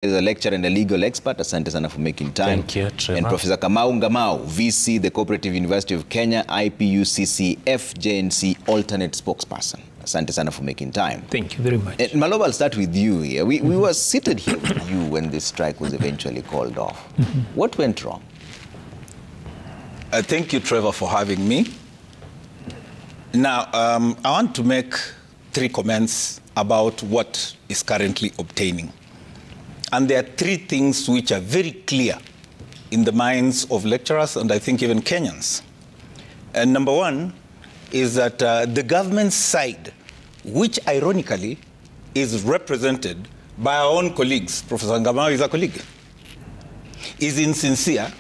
is a lecturer and a legal expert. Asante sana for making time. Thank you, Trevor. And Professor Kamau Ngamau, VC, the Cooperative University of Kenya, IPUCC, FJNC, alternate spokesperson. Asante sana for making time. Thank you very much. Maloba, I'll start with you here. We were seated here with you when this strike was eventually called off. What went wrong? Thank you, Trevor, for having me. Now, I want to make 3 comments about what is currently obtaining. And there are 3 things which are very clear in the minds of lecturers and I think even Kenyans. And number 1 is that the government side, which ironically is represented by our own colleagues, Professor Ngamau is a colleague, is insincere,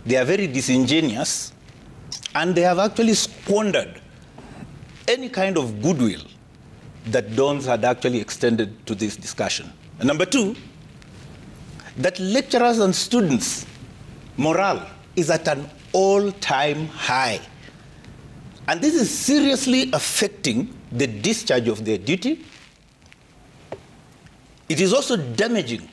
they are very disingenuous, and they have actually squandered any kind of goodwill that Dons had actually extended to this discussion. And number 2, that lecturers and students' morale is at an all-time high. And this is seriously affecting the discharge of their duty. It is also damaging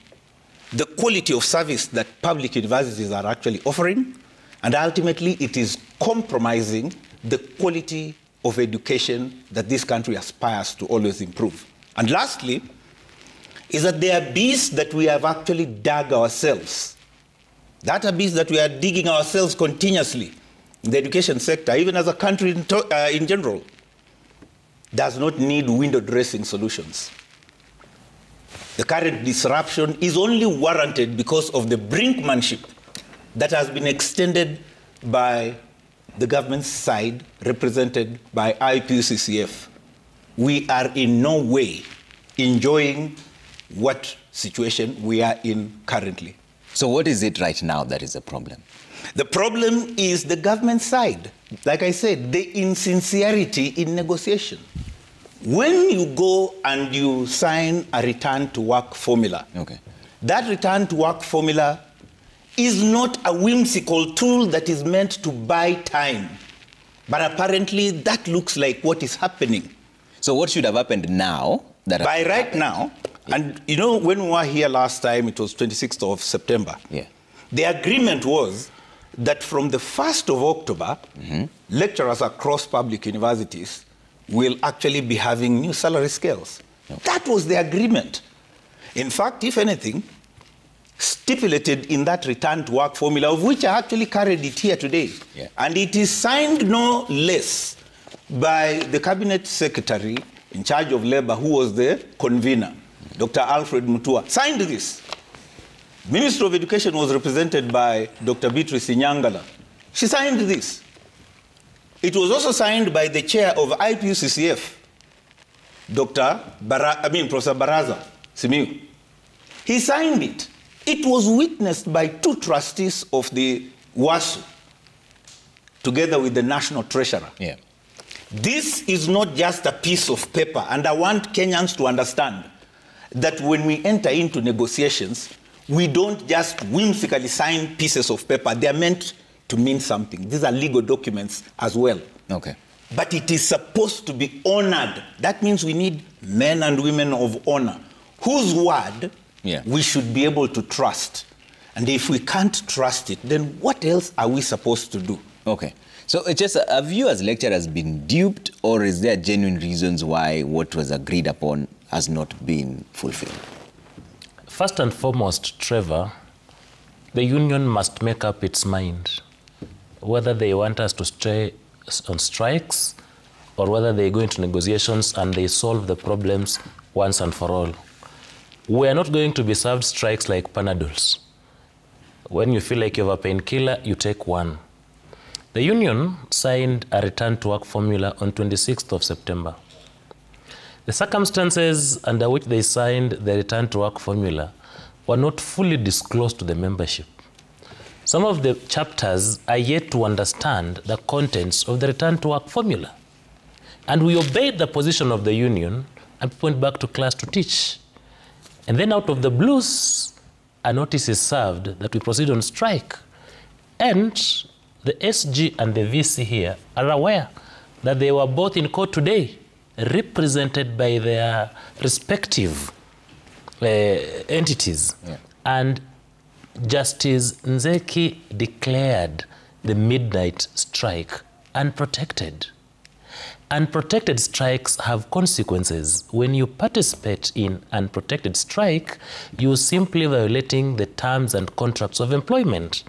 the quality of service that public universities are actually offering. And ultimately, it is compromising the quality of education that this country aspires to always improve. And lastly, is that the abyss that we have actually dug ourselves, that abyss that we are digging ourselves continuously in the education sector, even as a country in general, does not need window dressing solutions. The current disruption is only warranted because of the brinkmanship that has been extended by the government side, represented by IPUCCF. We are in no way enjoying what situation we are in currently. So what is it right now that is a problem? The problem is the government side. Like I said, the insincerity in negotiation. When you go and you sign a return to work formula, that return to work formula is not a whimsical tool that is meant to buy time. But apparently that looks like what is happening. So what should have happened now? By right now, and you know, when we were here last time, it was 26th of September. The agreement was that from the 1st of October, lecturers across public universities will actually be having new salary scales. That was the agreement. In fact, if anything, stipulated in that return to work formula, of which I actually carried it here today. And it is signed no less by the cabinet secretary in charge of labor, who was the convener, Dr. Alfred Mutua. Signed this. Minister of Education was represented by Dr. Beatrice Inyangala. She signed this. It was also signed by the chair of IPUCCF, Professor Baraza Simiu. He signed it. It was witnessed by 2 trustees of the WASU, together with the National Treasurer. This is not just a piece of paper, and I want Kenyans to understand that when we enter into negotiations, we don't just whimsically sign pieces of paper. They are meant to mean something. These are legal documents as well. But it is supposed to be honored. That means we need men and women of honor, whose word we should be able to trust. And if we can't trust it, then what else are we supposed to do? So it's just, have you as lecturers been duped, or is there genuine reasons why what was agreed upon has not been fulfilled? First and foremost, Trevor, the union must make up its mind whether they want us to stay on strikes or whether they go into negotiations and they solve the problems once and for all. We are not going to be served strikes like Panadols. When you feel like you have a painkiller, you take one. The union signed a return to work formula on 26th of September. The circumstances under which they signed the return to work formula were not fully disclosed to the membership. Some of the chapters are yet to understand the contents of the return to work formula. And we obeyed the position of the union and went back to class to teach. And then out of the blues, a notice is served that we proceed on strike. And the SG and the VC here are aware that they were both in court today, represented by their respective entities. Yeah. And Justice Nzeki declared the midnight strike unprotected. Unprotected strikes have consequences. When you participate in unprotected strike, you're simply violating the terms and contracts of employment.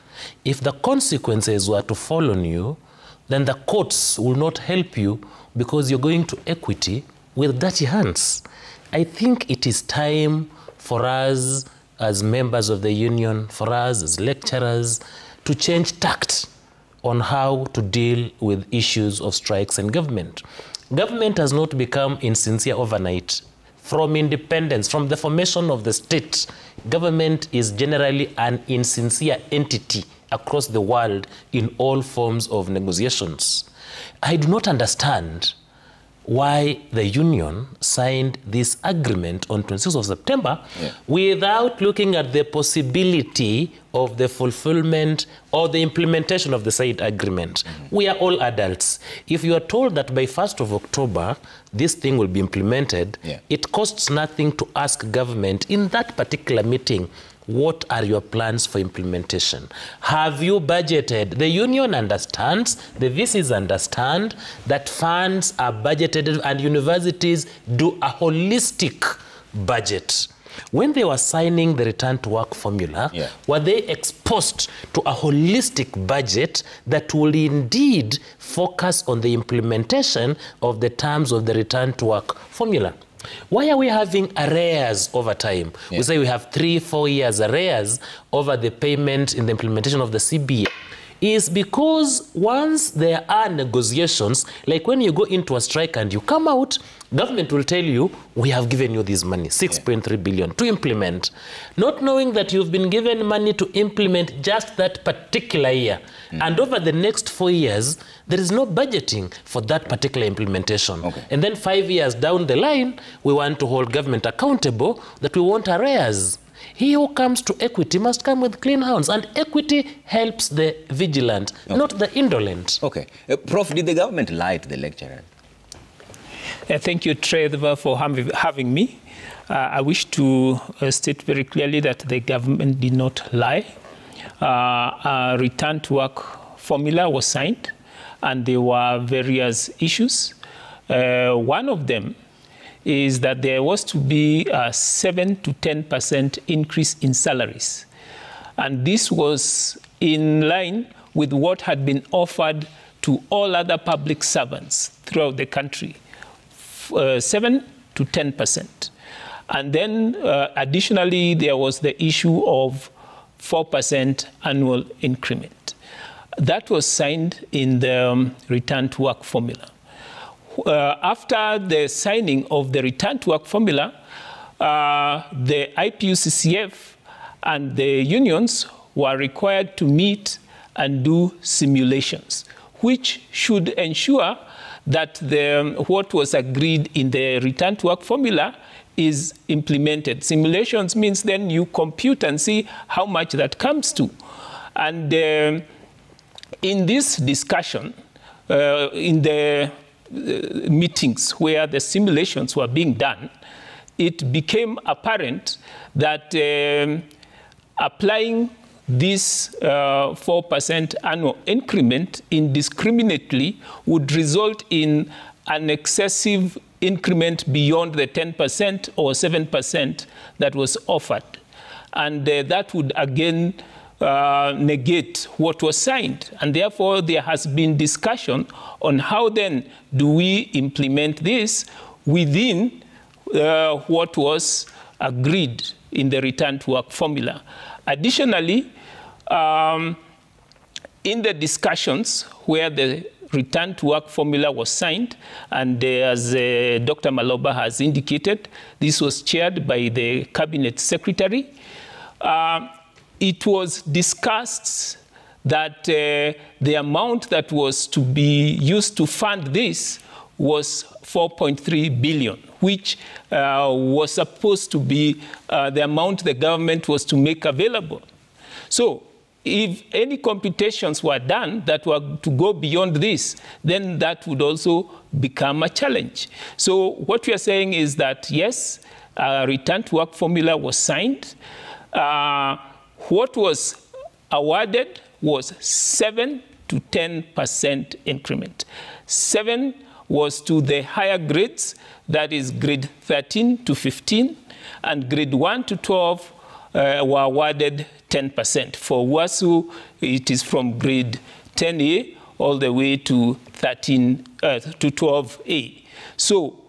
If the consequences were to fall on you, then the courts will not help you because you're going to equity with dirty hands. I think it is time for us as members of the union, for us as lecturers, to change tact on how to deal with issues of strikes and government. Government has not become insincere overnight. From independence, from the formation of the state, government is generally an insincere entity across the world in all forms of negotiations. I do not understand why the union signed this agreement on 26th of September without looking at the possibility of the fulfillment or the implementation of the said agreement. We are all adults. If you are told that by 1st of October, this thing will be implemented, it costs nothing to ask government in that particular meeting, what are your plans for implementation? Have you budgeted? The union understands, the VCs understand that funds are budgeted and universities do a holistic budget. When they were signing the return to work formula, were they exposed to a holistic budget that will indeed focus on the implementation of the terms of the return to work formula? Why are we having arrears over time? We say we have 3-4 years arrears over the payment in the implementation of the CBA. Is because once there are negotiations, like when you go into a strike and you come out, government will tell you, we have given you this money, 6.3 billion to implement, not knowing that you've been given money to implement just that particular year. And over the next 4 years, there is no budgeting for that particular implementation. And then 5 years down the line, we want to hold government accountable that we want arrears. He who comes to equity must come with clean hands, and equity helps the vigilant, not the indolent. Prof, did the government lie to the lecturer? Thank you, Trevor, for having me. I wish to state very clearly that the government did not lie. A return to work formula was signed, and there were various issues. One of them is that there was to be a 7 to 10% increase in salaries. And this was in line with what had been offered to all other public servants throughout the country, 7 to 10%. And then additionally, there was the issue of 4% annual increment. That was signed in the return to work formula. After the signing of the return to work formula, the IPUCCF and the unions were required to meet and do simulations, which should ensure that what was agreed in the return to work formula is implemented. Simulations means then you compute and see how much that comes to. And in this discussion, in the meetings where the simulations were being done, it became apparent that applying this 4% annual increment indiscriminately would result in an excessive increment beyond the 10% or 7% that was offered. And that would again negate what was signed. And therefore, there has been discussion on how then do we implement this within what was agreed in the return to work formula. Additionally, in the discussions where the return to work formula was signed, and as Dr. Maloba has indicated, this was chaired by the Cabinet Secretary. It was discussed that the amount that was to be used to fund this was 4.3 billion, which was supposed to be the amount the government was to make available. So if any computations were done that were to go beyond this, then that would also become a challenge. So what we are saying is that, yes, a return to work formula was signed. What was awarded was 7 to 10% increment. 7 was to the higher grades, that is grade 13 to 15, and grade 1 to 12 were awarded 10%. For WASU, it is from grade 10A all the way to 12A. So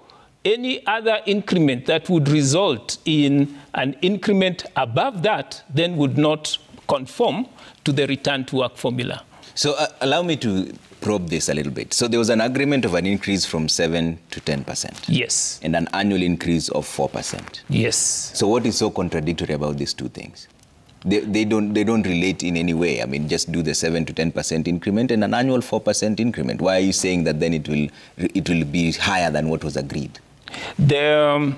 any other increment that would result in an increment above that then would not conform to the return to work formula. So allow me to probe this a little bit. So there was an agreement of an increase from 7 to 10%. Yes. And an annual increase of 4%. Yes. So what is so contradictory about these two things? They don't relate in any way. I mean, just do the 7 to 10% increment and an annual 4% increment. Why are you saying that then it will be higher than what was agreed? The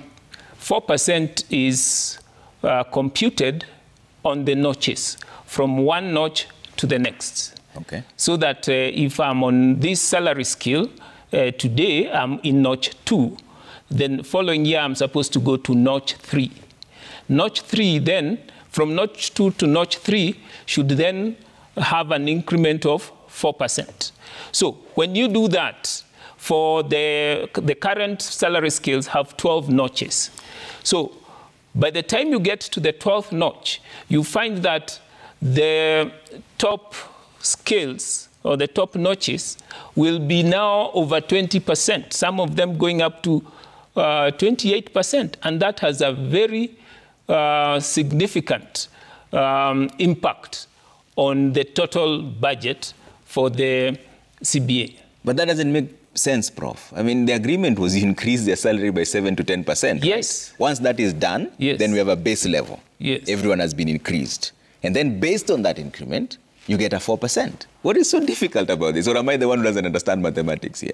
4% is computed on the notches, from one notch to the next. Okay. So that if I'm on this salary scale, today I'm in notch 2, then following year I'm supposed to go to notch 3. Notch 3 then, from notch 2 to notch 3, should then have an increment of 4%. So when you do that, for the current salary scales have 12 notches. So by the time you get to the 12th notch, you find that the top scales or the top notches will be now over 20%, some of them going up to 28%. And that has a very significant impact on the total budget for the CBA. But that doesn't make sense, Prof. I mean, the agreement was you increase their salary by 7 to 10%. Yes. Right? Once that is done, yes, then we have a base level. Yes. Everyone has been increased. And then based on that increment, you get a 4%. What is so difficult about this? Or am I the one who doesn't understand mathematics here?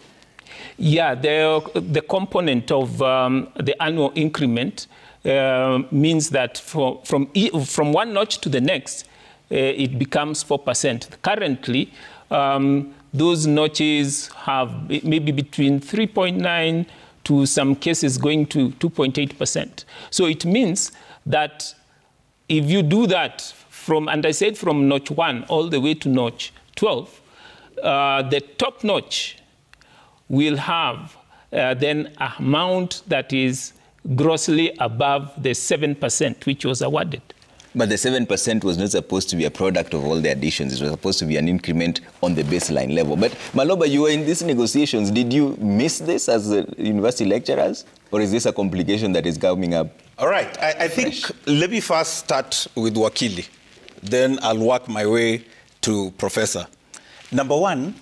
Yeah, the component of the annual increment means that from one notch to the next, it becomes 4%. Currently, those notches have maybe between 3.9 to some cases going to 2.8%. So it means that if you do that and I said from notch 1 all the way to notch 12, the top notch will have then an amount that is grossly above the 7% which was awarded. But the 7% was not supposed to be a product of all the additions. It was supposed to be an increment on the baseline level. But Maloba, you were in these negotiations. Did you miss this as university lecturers? Or is this a complication that is coming up? All right. I think let me first start with Wakili. Then I'll work my way to Professor. Number one,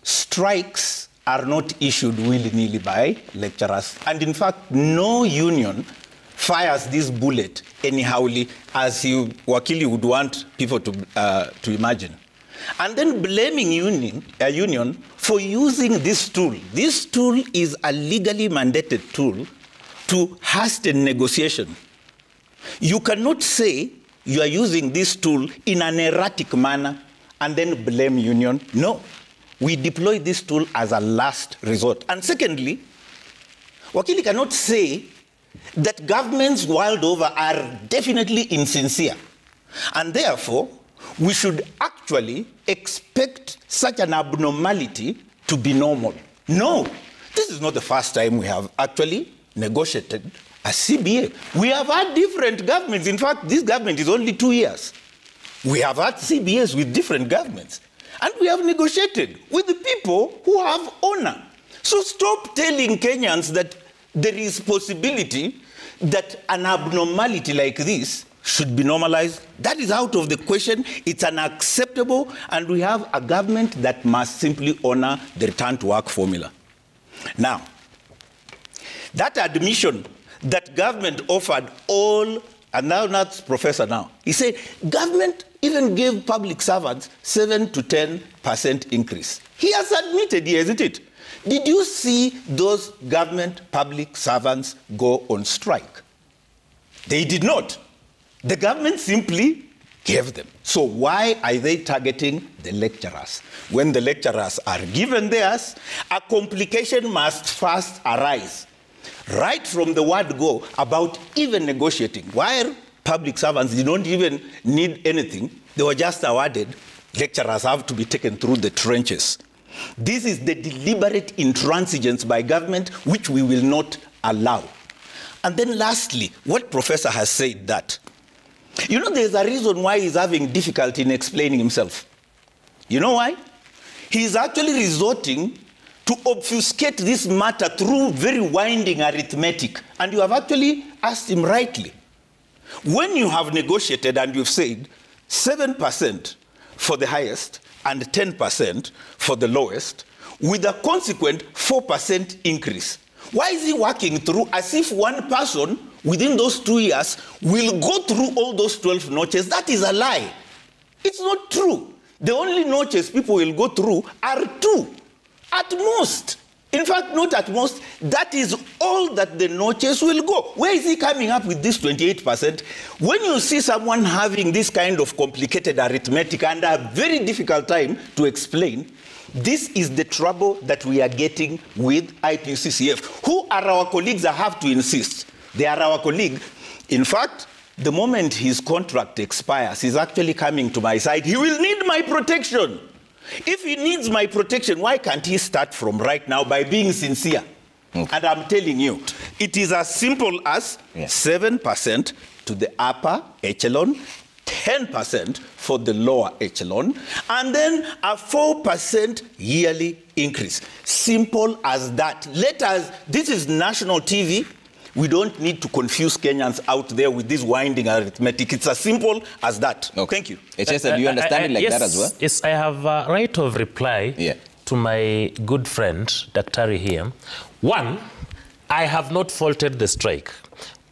strikes are not issued willy-nilly by lecturers. And in fact, no union fires this bullet anyhowly as Wakili would want people to imagine. And then blaming a union for using this tool. This tool is a legally mandated tool to hasten negotiation. You cannot say you are using this tool in an erratic manner and then blame union. No. We deploy this tool as a last resort. And secondly, Wakili cannot say that governments world over are definitely insincere. And therefore, we should actually expect such an abnormality to be normal. No, this is not the first time we have actually negotiated a CBA. We have had different governments. In fact, this government is only 2 years. We have had CBAs with different governments. And we have negotiated with the people who have honor. So stop telling Kenyans that there is possibility that an abnormality like this should be normalized. That is out of the question. It's unacceptable. And we have a government that must simply honor the return to work formula. Now, that admission that government offered all, and now that's Professor now, he said government even gave public servants 7 to 10% increase. He has admitted here, isn't it? Did you see those government public servants go on strike? They did not. The government simply gave them. So why are they targeting the lecturers? When the lecturers are given theirs, a complication must first arise. right from the word go about even negotiating. While public servants don't even need anything, they were just awarded. Lecturers have to be taken through the trenches. This is the deliberate intransigence by government which we will not allow. And then lastly, what Professor has said that, you know, there's a reason why he's having difficulty in explaining himself. You know why? He's actually resorting to obfuscate this matter through very winding arithmetic. And you have actually asked him rightly. When you have negotiated and you've said 7% for the highest and 10% for the lowest, with a consequent 4% increase, why is he working through as if one person within those 2 years will go through all those 12 notches? That is a lie. It's not true. The only notches people will go through are 2, at most. In fact, not at most. That is all that the notches will go. Where is he coming up with this 28%? When you see someone having this kind of complicated arithmetic and a very difficult time to explain, this is the trouble that we are getting with IPCCF. Who are our colleagues? I have to insist. They are our colleague. In fact, the moment his contract expires, he's actually coming to my side. He will need my protection. If he needs my protection, why can't he start from right now by being sincere? Okay. And I'm telling you, it is as simple as 7% to the upper echelon, 10% for the lower echelon, and then a 4% yearly increase. Simple as that. This is national TV. We don't need to confuse Kenyans out there with this winding arithmetic. It's as simple as that. Okay. Thank you. Echesa, do you understand it like yes, that as well? Yes, I have a right of reply to my good friend, Daktari here. One, I have not faulted the strike.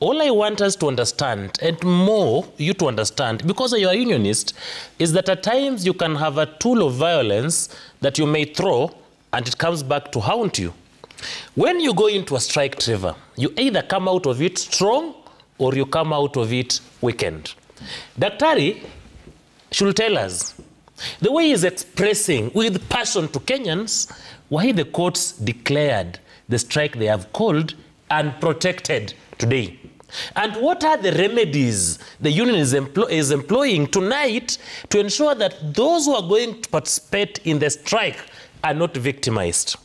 All I want us to understand, and more you to understand, because you are a unionist, is that at times you can have a tool of violence that you may throw and it comes back to haunt you. When you go into a strike, Trevor, you either come out of it strong or you come out of it weakened. Daktari should tell us the way he's expressing with passion to Kenyans why the courts declared the strike they have called unprotected today. And what are the remedies the union is employing tonight to ensure that those who are going to participate in the strike are not victimized?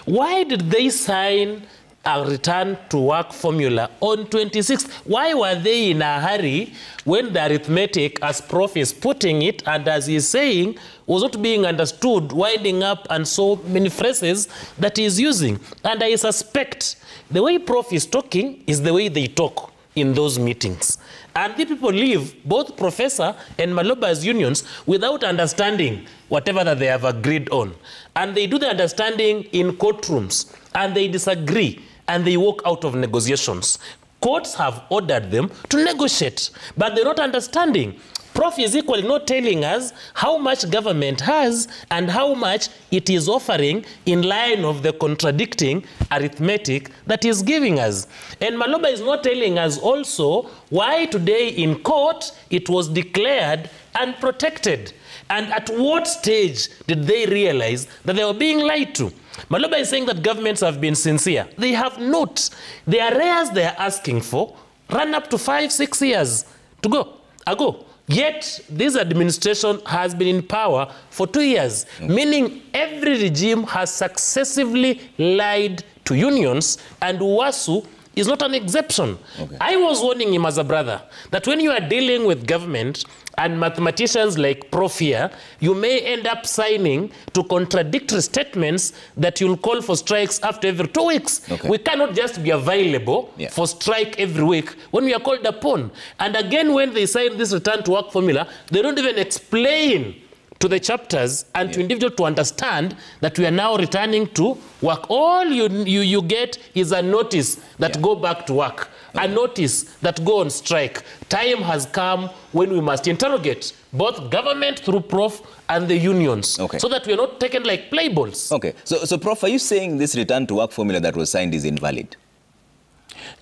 Why did they sign a return to work formula on 26th? Why were they in a hurry when the arithmetic, as Prof is putting it, and as he's saying, was not being understood, winding up and so many phrases that he's using? And I suspect the way Prof is talking is the way they talk in those meetings. And the people leave, both Professor and Maloba's unions, without understanding whatever that they have agreed on. And they do the understanding in courtrooms, and they disagree, and they walk out of negotiations. Courts have ordered them to negotiate, but they're not understanding. Prof is equally not telling us how much government has and how much it is offering in line of the contradicting arithmetic that is giving us. And Maloba is not telling us also why today in court it was declared unprotected. And at what stage did they realize that they were being lied to? Maloba is saying that governments have been sincere. They have not. The arrears they are asking for run up to 5-6 years ago. Yet, this administration has been in power for 2 years, meaning every regime has successively lied to unions, and WASU is not an exception. Okay. I was warning him as a brother that when you are dealing with government and mathematicians like Prof here, you may end up signing to contradictory statements that you'll call for strikes after every 2 weeks. Okay. We cannot just be available for strike every week when we are called upon. And again, when they sign this return to work formula, they don't even explain to the chapters and to individuals to understand that we are now returning to work. All you get is a notice that go back to work, a notice that go on strike. Time has come when we must interrogate both government through Prof and the unions, so that we are not taken like playballs. Okay, so Prof, are you saying this return to work formula that was signed is invalid?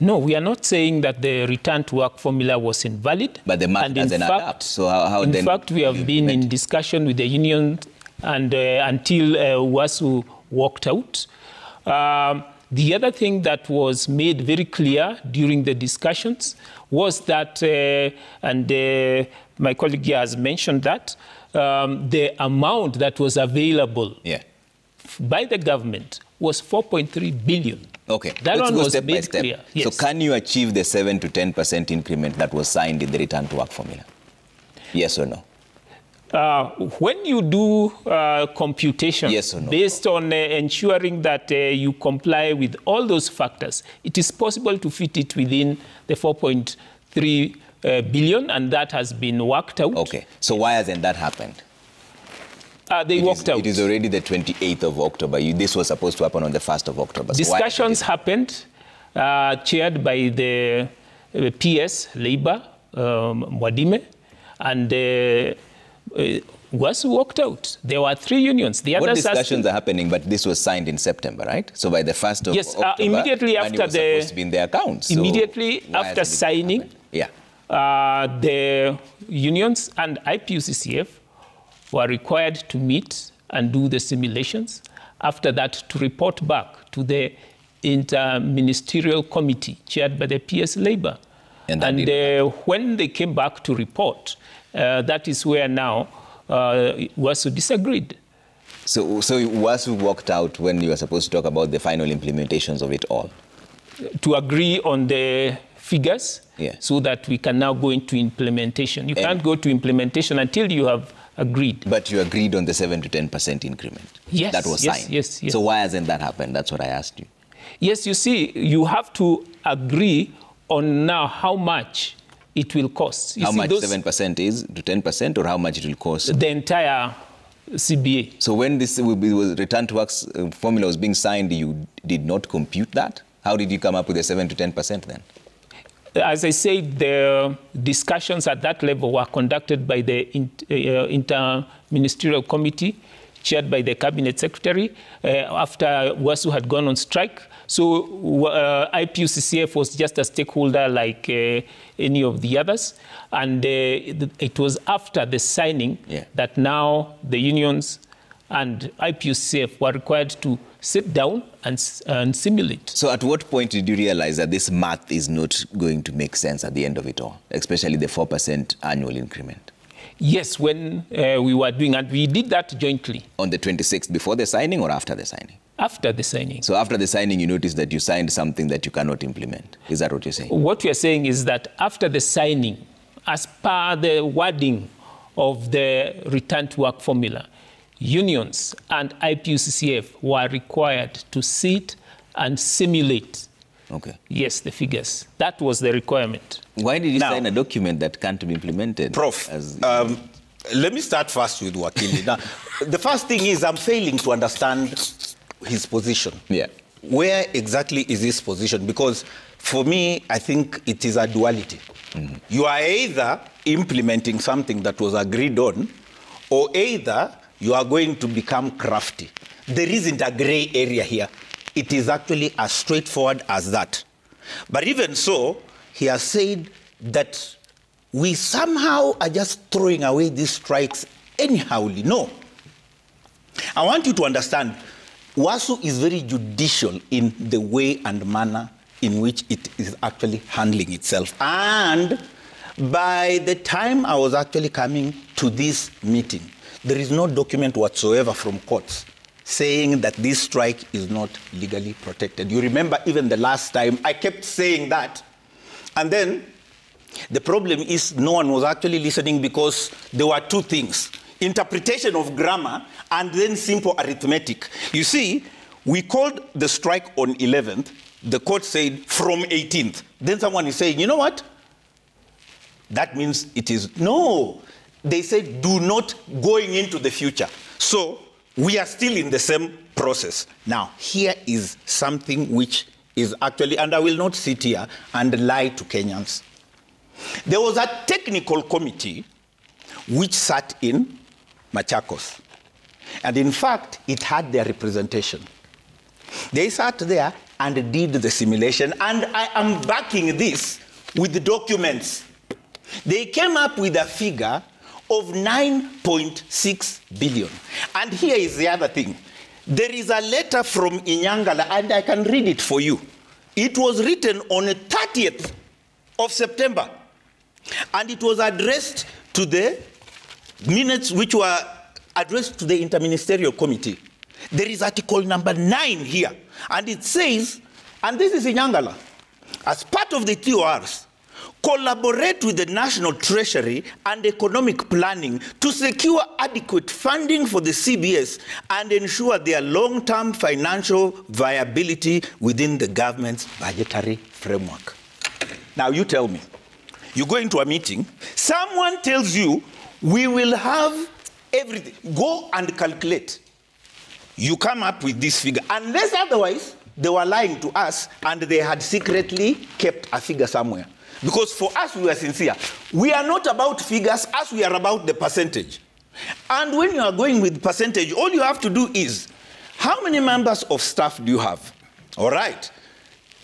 No, we are not saying that the return to work formula was invalid. But the market doesn't adapt. So how in fact, we have been in discussion with the union and until WASU walked out. The other thing that was made very clear during the discussions was that, my colleague here has mentioned that, the amount that was available by the government was 4.3 billion. Okay, that let's one go was step by made step. clear. Yes. So can you achieve the 7 to 10% increment that was signed in the return to work formula? Yes or no? When you do computation based on ensuring that you comply with all those factors, it is possible to fit it within the 4.3 billion, and that has been worked out. Okay, so why hasn't that happened? They worked out. It is already the 28th of October. This was supposed to happen on the 1st of October. So discussions happened, chaired by the PS, Labour, Mwadime, and was worked out. There were 3 unions. The others discussions are happening, but this was signed in September, right? So by the 1st of October, immediately after was supposed to be in the accounts. Immediately after signing, the unions and IPUCCF were required to meet and do the simulations. After that, to report back to the Inter-Ministerial Committee chaired by the PS Labour. And when they came back to report, that is where now WASU disagreed. So WASU walked out when you were supposed to talk about the final implementations of it all? To agree on the figures so that we can now go into implementation. You can't go to implementation until you have agreed. But you agreed on the 7 to 10% increment. Yes. That was signed. Yes. So why hasn't that happened? That's what I asked you. Yes, you see, you have to agree on now how much it will cost. How much 7% is to 10%, or how much it will cost? The entire CBA. So when this was return to work formula was being signed, you did not compute that? How did you come up with the 7 to 10% then? As I said, the discussions at that level were conducted by the Inter-Ministerial Committee, chaired by the Cabinet Secretary, after WASU had gone on strike. So IPUCCF was just a stakeholder like any of the others. And it was after the signing that now the unions and IPUCCF were required to sit down and simulate. So at what point did you realize that this math is not going to make sense at the end of it all, especially the 4% annual increment? Yes, when we were doing, and we did that jointly. On the 26th, before the signing or after the signing? After the signing. So after the signing, you noticed that you signed something that you cannot implement. Is that what you're saying? What we are saying is that after the signing, as per the wording of the return to work formula, unions and IPUCCF were required to sit and simulate. Okay. Yes, the figures. That was the requirement. Why did you sign a document that can't be implemented? Prof, let me start first with Wakili. Now, the first thing is I'm failing to understand his position. Yeah. Where exactly is his position? Because for me, I think it is a duality. You are either implementing something that was agreed on, or either you are going to become crafty. There isn't a gray area here. It is actually as straightforward as that. But even so, he has said that we somehow are just throwing away these strikes anyhowly. No. I want you to understand, WASU is very judicial in the way and manner in which it is actually handling itself. And by the time I was actually coming to this meeting, there is no document whatsoever from courts saying that this strike is not legally protected. You remember even the last time I kept saying that. And then the problem is no one was actually listening because there were two things: interpretation of grammar and then simple arithmetic. You see, we called the strike on 11th. The court said from 18th. Then someone is saying, you know what? That means it is. No. They said do not going into the future. So we are still in the same process. Now, here is something which is actually, and I will not sit here and lie to Kenyans. There was a technical committee which sat in Machakos. And in fact, it had their representation. They sat there and did the simulation, and I am backing this with the documents. They came up with a figure of 9.6 billion. And here is the other thing. There is a letter from Inyangala, and I can read it for you. It was written on the 30th of September, and it was addressed to the minutes which were addressed to the Interministerial Committee. There is article number 9 here, and it says, and this is Inyangala, as part of the TORs, collaborate with the National Treasury and economic planning to secure adequate funding for the CBS and ensure their long-term financial viability within the government's budgetary framework. Now you tell me, you go into a meeting, someone tells you, we will have everything. Go and calculate. You come up with this figure. Unless otherwise, they were lying to us and they had secretly kept a figure somewhere. Because for us, we were sincere. We are not about figures as we are about the percentage. And when you are going with percentage, all you have to do is, how many members of staff do you have? All right.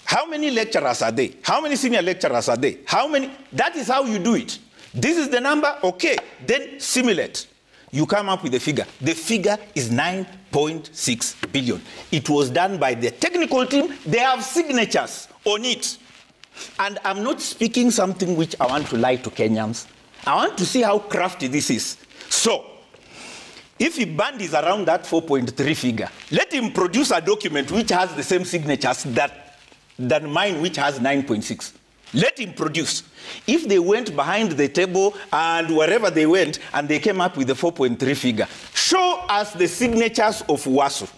How many lecturers are there? How many senior lecturers are there? How many? That is how you do it. This is the number, okay. Then simulate. You come up with a figure. The figure is 9.6 billion. It was done by the technical team. They have signatures on it. And I'm not speaking something which I want to lie to Kenyans. I want to see how crafty this is. So, if he band is around that 4.3 figure, let him produce a document which has the same signatures than mine, which has 9.6. Let him produce. If they went behind the table and wherever they went and they came up with the 4.3 figure, show us the signatures of WASU.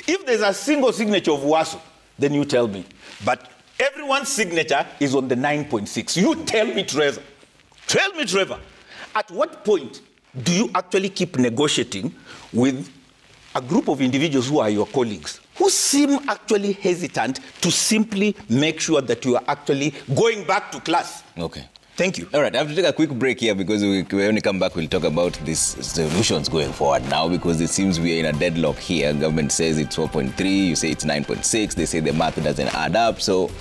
If there's a single signature of WASU, then you tell me. But everyone's signature is on the 9.6. You tell me, Trevor. Tell me, Trevor. At what point do you actually keep negotiating with a group of individuals who are your colleagues, who seem actually hesitant to simply make sure that you are actually going back to class? Okay. Thank you. All right, I have to take a quick break here because when we come back, we'll talk about these solutions going forward now, because it seems we are in a deadlock here. Government says it's 4.3, you say it's 9.6, they say the math doesn't add up. So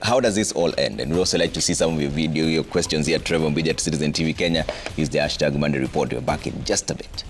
how does this all end? And we'd also like to see some of your video, your questions here. Trevor Mbija at Citizen TV Kenya. Use the hashtag Monday Report. We're back in just a bit.